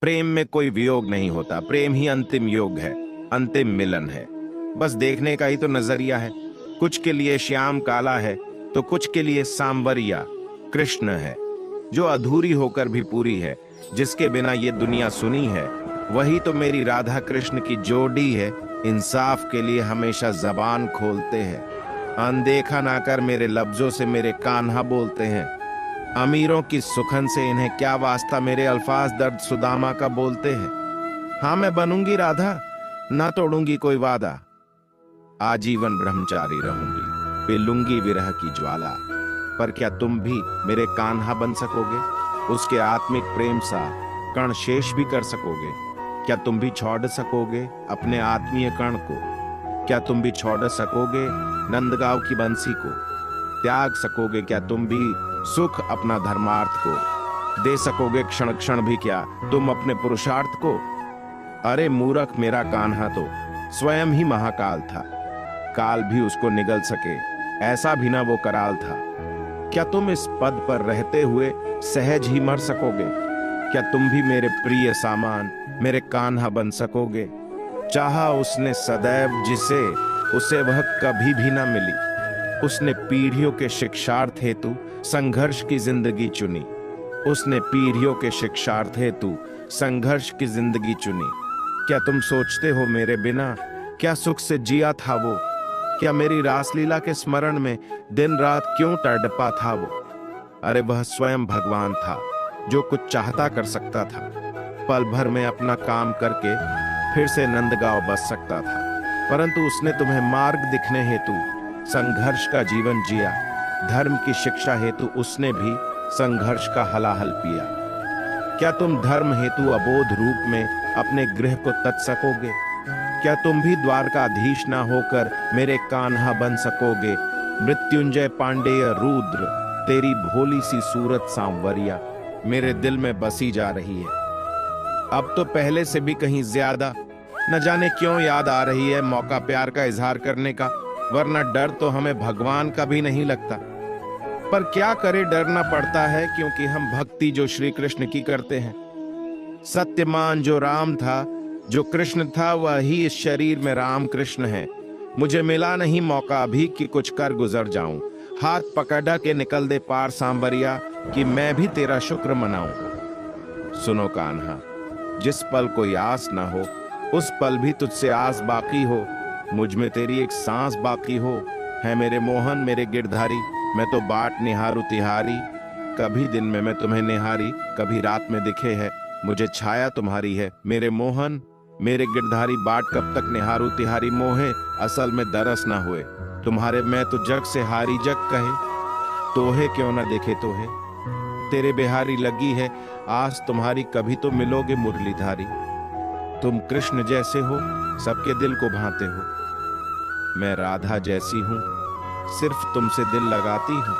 प्रेम में कोई वियोग नहीं होता, प्रेम ही अंतिम योग है, अंतिम मिलन है। बस देखने का ही तो नजरिया है। कुछ के लिए श्याम काला है तो कुछ के लिए सांवरिया कृष्ण है, जो अधूरी होकर भी पूरी है, जिसके बिना ये दुनिया सुनी है। वही तो मेरी राधा कृष्ण की जोड़ी है। इंसाफ के लिए हमेशा जबान खोलते हैं, अनदेखा ना कर मेरे लफ्जों से मेरे कान्हा बोलते हैं। अमीरों की सुखन से इन्हें क्या वास्ता, मेरे अल्फाज दर्द सुदामा का बोलते हैं। हाँ, मैं बनूंगी राधा, ना तोड़ूंगी कोई वादा, आजीवन ब्रह्मचारी रहूंगी, पिलूंगी विरह की ज्वाला। पर क्या तुम भी मेरे कान्हा बन सकोगे? उसके आत्मिक प्रेम सा कण शेष भी कर सकोगे? क्या तुम भी छोड़ सकोगे अपने आत्मीय कण को? क्या तुम भी छोड़ सकोगे नंदगांव की बंसी को? त्याग सकोगे क्या तुम भी सुख अपना धर्मार्थ को? दे सकोगे क्षण क्षण भी क्या तुम अपने पुरुषार्थ को? अरे मूर्ख, मेरा कान्हा तो स्वयं ही महाकाल था, काल भी उसको निगल सके ऐसा भी ना वो कराल था। क्या तुम इस पद पर रहते हुए सहज ही मर सकोगे? क्या तुम भी मेरे प्रिय सामान, मेरे कान्हा बन सकोगे? चाहा उसने सदैव जिसे, उसे वह कभी भी ना मिली। उसने पीढ़ियों के शिक्षार्थ हेतु संघर्ष की जिंदगी चुनी। उसने पीढ़ियों के शिक्षार्थ हेतु संघर्ष की जिंदगी चुनी। क्या तुम सोचते हो मेरे बिना क्या सुख से जिया था वो? क्या मेरी रासलीला के स्मरण में दिन रात क्यों तड़पा था वो? अरे वह स्वयं भगवान था, जो कुछ चाहता कर सकता था। पल भर में अपना काम करके फिर से नंदगांव बस सकता था, परंतु उसने तुम्हें मार्ग दिखने हेतु संघर्ष का जीवन जिया। धर्म की शिक्षा हेतु उसने भी संघर्ष का हलाहल पिया। क्या तुम धर्म हेतु अबोध रूप में अपने गृह को तज सकोगे? क्या तुम भी द्वारकाधीश ना होकर मेरे कान्हा बन सकोगे? मृत्युंजय पांडेय रुद्र, तेरी भोली सी सूरत सांवरिया मेरे दिल में बसी जा रही है। अब तो पहले से भी कहीं ज्यादा। न जाने क्यों याद आ रही है मौका प्यार का इजहार करने का, वरना डर तो हमें भगवान का भी नहीं लगता। पर क्या करे, डरना पड़ता है क्योंकि हम भक्ति जो श्री कृष्ण की करते हैं। सत्यमान जो राम था, जो कृष्ण था, वही इस शरीर में राम कृष्ण है। मुझे मिला नहीं मौका अभी कि कुछ कर गुजर जाऊं। हाथ पकड़ा के निकल दे पार सांवरिया, कि मैं भी तेरा शुक्र मनाऊं। सुनो कान्हा, जिस पल कोई आस ना हो, उस पल भी तुझसे आस बाकी हो। मुझ में तेरी एक सांस बाकी हो। है मेरे मोहन, मेरे गिरधारी, मैं तो बाट निहारू तिहारी। कभी दिन में मैं तुम्हें निहारी, कभी रात में दिखे है मुझे छाया तुम्हारी है। मेरे मोहन, मेरे गिरधारी, बाट कब तक निहारू तिहारी। मोहे असल में दरस ना हुए तुम्हारे, मैं तो जग से हारी जग कहे। तोहे क्यों ना देखे तोहे, तेरे बिहारी लगी है आस तुम्हारी। कभी तो मिलोगे मुरलीधारी। तुम कृष्ण जैसे हो, सबके दिल को भाते हो। मैं राधा जैसी हूँ, सिर्फ तुमसे दिल लगाती हूँ।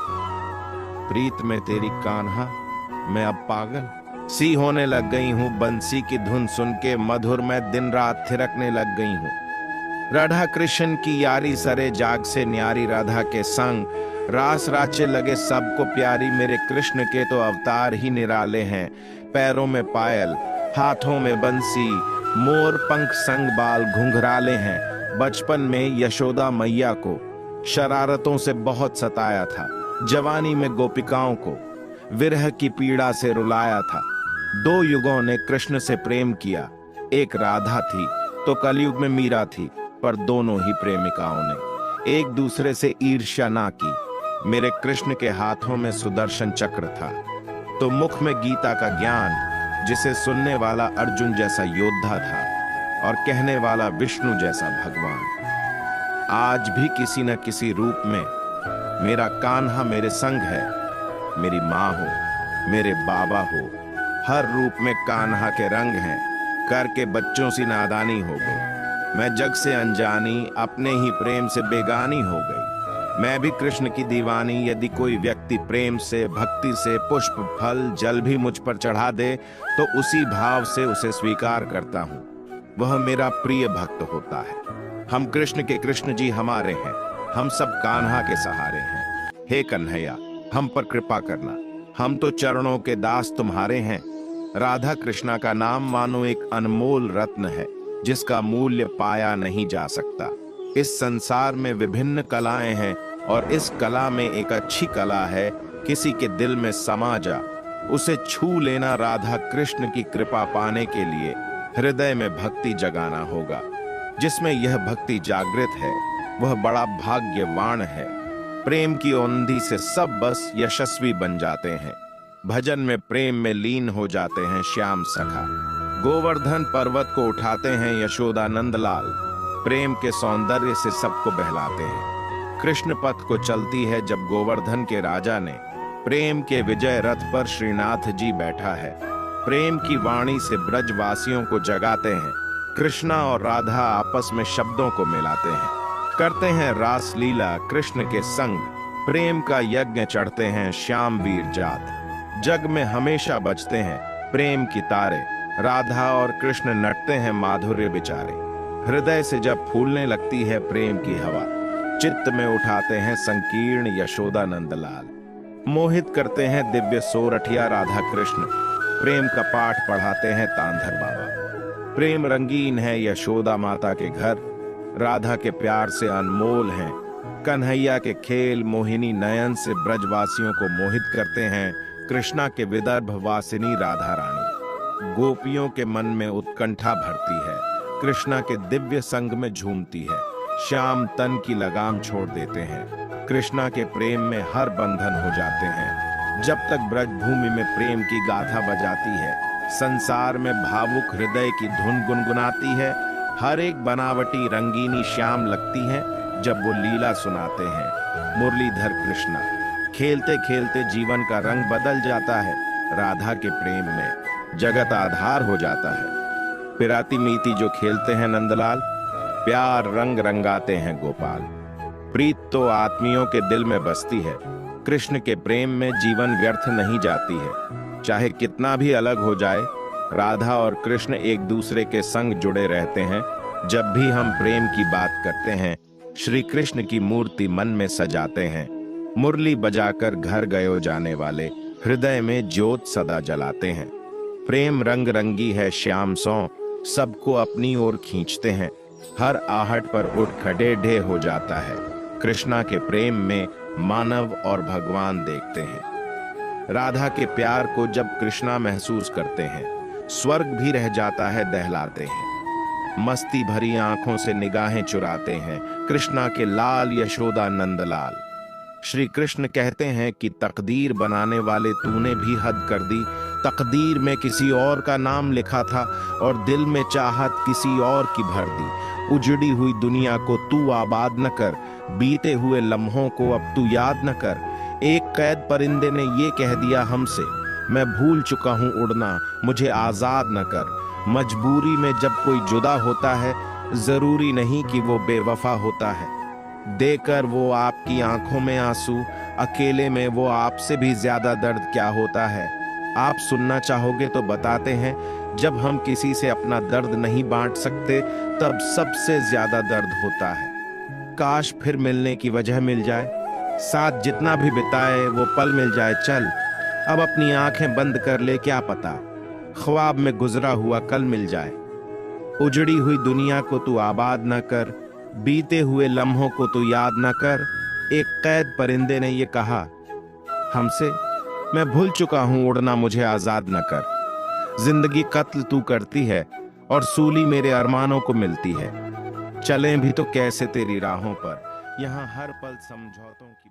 प्रीत में तेरी कान्हा मैं अब पागल सी होने लग गई हूँ। बंसी की धुन सुन के मधुर मैं दिन रात थिरकने लग गई हूँ। राधा कृष्ण की यारी सरे जाग से न्यारी, राधा के संग रास राचे लगे सबको प्यारी। मेरे कृष्ण के तो अवतार ही निराले हैं। पैरों में पायल, हाथों में बंसी, मोर पंख संग बाल घुंघराले हैं। बचपन में यशोदा मैया को शरारतों से बहुत सताया था। जवानी में गोपिकाओं को विरह की पीड़ा से रुलाया था। दो युगों ने कृष्ण से प्रेम किया, एक राधा थी तो कलयुग में मीरा थी, पर दोनों ही प्रेमिकाओं ने एक दूसरे से ईर्ष्या ना की। मेरे कृष्ण के हाथों में सुदर्शन चक्र था तो मुख में गीता का ज्ञान, जिसे सुनने वाला अर्जुन जैसा योद्धा था और कहने वाला विष्णु जैसा भगवान। आज भी किसी न किसी रूप में मेरा कान्हा मेरे संग है। मेरी माँ हो, मेरे बाबा हो, हर रूप में कान्हा के रंग हैं। करके बच्चों सी नादानी हो गई, मैं जग से अनजानी, अपने ही प्रेम से बेगानी हो गई। मैं भी कृष्ण की दीवानी। यदि कोई व्यक्ति प्रेम से, भक्ति से पुष्प, फल, जल भी मुझ पर चढ़ा दे तो उसी भाव से उसे स्वीकार करता हूँ। वह मेरा प्रिय भक्त होता है। हम कृष्ण के कृष्ण जी हमारे हैं, हम सब कान्हा के सहारे हैं। हे कन्हैया, हम पर कृपा करना, हम तो चरणों के दास तुम्हारे हैं। राधा कृष्णा का नाम मानो एक अनमोल रत्न है जिसका मूल्य पाया नहीं जा सकता। इस संसार में विभिन्न कलाएं हैं और इस कला में एक अच्छी कला है किसी के दिल में समा जा, उसे छू लेना। राधा कृष्ण की कृपा पाने के लिए हृदय में भक्ति जगाना होगा। जिसमें यह भक्ति जागृत है वह बड़ा भाग्यवान है। प्रेम की औंधी से सब बस यशस्वी बन जाते हैं। भजन में प्रेम में लीन हो जाते हैं श्याम सखा। गोवर्धन पर्वत को उठाते हैं यशोदा नंदलाल। प्रेम के सौंदर्य से सबको बहलाते हैं। कृष्ण पथ को चलती है जब गोवर्धन के राजा ने प्रेम के विजय रथ पर श्रीनाथ जी बैठा है। प्रेम की वाणी से ब्रजवासियों को जगाते हैं। कृष्णा और राधा आपस में शब्दों को मिलाते हैं, करते हैं रास लीला कृष्ण के संग। प्रेम का यज्ञ चढ़ते हैं श्याम वीर जात। जग में हमेशा बजते हैं प्रेम की तारे। राधा और कृष्ण नटते हैं माधुर्य बिचारे। हृदय से जब फूलने लगती है प्रेम की हवा, चित्त में उठाते हैं संकीर्ण यशोदा नंदलाल। मोहित करते हैं दिव्य सोरठिया राधा कृष्ण। प्रेम का पाठ पढ़ाते हैं तांधर बाबा। प्रेम रंगीन है यशोदा माता के घर। राधा के प्यार से अनमोल हैं। कन्हैया के खेल मोहिनी नयन से ब्रजवासियों को मोहित करते हैं। कृष्णा के विदर्भ वासिनी राधा रानी गोपियों के मन में उत्कंठा भरती है। कृष्णा के दिव्य संग में झूमती है। श्याम तन की लगाम छोड़ देते हैं। कृष्णा के प्रेम में हर बंधन हो जाते हैं। जब तक ब्रजभूमि में प्रेम की गाथा बजाती है, संसार में भावुक हृदय की धुन गुनगुनाती है। हर एक बनावटी रंगीनी श्याम लगती है जब वो लीला सुनाते हैं। मुरलीधर कृष्णा खेलते खेलते जीवन का रंग बदल जाता है। राधा के प्रेम में जगत आधार हो जाता है। पिराती मीती जो खेलते हैं नंदलाल, प्यार रंग रंगाते हैं गोपाल। प्रीत तो आत्मियों के दिल में बसती है। कृष्ण के प्रेम में जीवन व्यर्थ नहीं जाती है। चाहे कितना भी अलग हो जाए, राधा और कृष्ण एक दूसरे के संग जुड़े रहते हैं। जब भी हम प्रेम की बात करते हैं, श्री कृष्ण की मूर्ति मन में सजाते हैं। मुरली बजाकर घर गयो जाने वाले हृदय में ज्योत सदा जलाते हैं। प्रेम रंग रंगी है श्याम सो, सबको अपनी ओर खींचते हैं। हर आहट पर उठ खड़े ढे हो जाता है। कृष्णा के प्रेम में मानव और भगवान देखते हैं। राधा के प्यार को जब कृष्णा महसूस करते हैं, स्वर्ग भी रह जाता है दहलाते हैं। मस्ती भरी आंखों से निगाहें चुराते हैं कृष्णा के लाल यशोदा नंदलाल। श्री कृष्ण कहते हैं कि तकदीर बनाने वाले तूने भी हद कर दी। तकदीर में किसी और का नाम लिखा था और दिल में चाहत किसी और की भर दी। उजड़ी हुई दुनिया को तू आबाद न कर, बीते हुए लम्हों को अब तू याद न कर। एक कैद परिंदे ने ये कह दिया हमसे, मैं भूल चुका हूँ उड़ना, मुझे आजाद न कर। मजबूरी में जब कोई जुदा होता है, जरूरी नहीं कि वो बेवफा होता है। देकर वो आपकी आंखों में आंसू, अकेले में वो आपसे भी ज्यादा दर्द क्या होता है। आप सुनना चाहोगे तो बताते हैं, जब हम किसी से अपना दर्द नहीं बांट सकते तब सबसे ज्यादा दर्द होता है। काश फिर मिलने की वजह मिल जाए, साथ जितना भी बिताए वो पल मिल जाए। चल अब अपनी आंखें बंद कर ले, क्या पता ख्वाब में गुजरा हुआ कल मिल जाए। उजड़ी हुई दुनिया को तू आबाद न कर, बीते हुए लम्हों को तू याद न कर। एक कैद परिंदे ने ये कहा हमसे, मैं भूल चुका हूं उड़ना, मुझे आजाद न कर। जिंदगी कत्ल तू करती है और सूली मेरे अरमानों को मिलती है। चलें भी तो कैसे तेरी राहों पर, यहाँ हर पल समझौतों की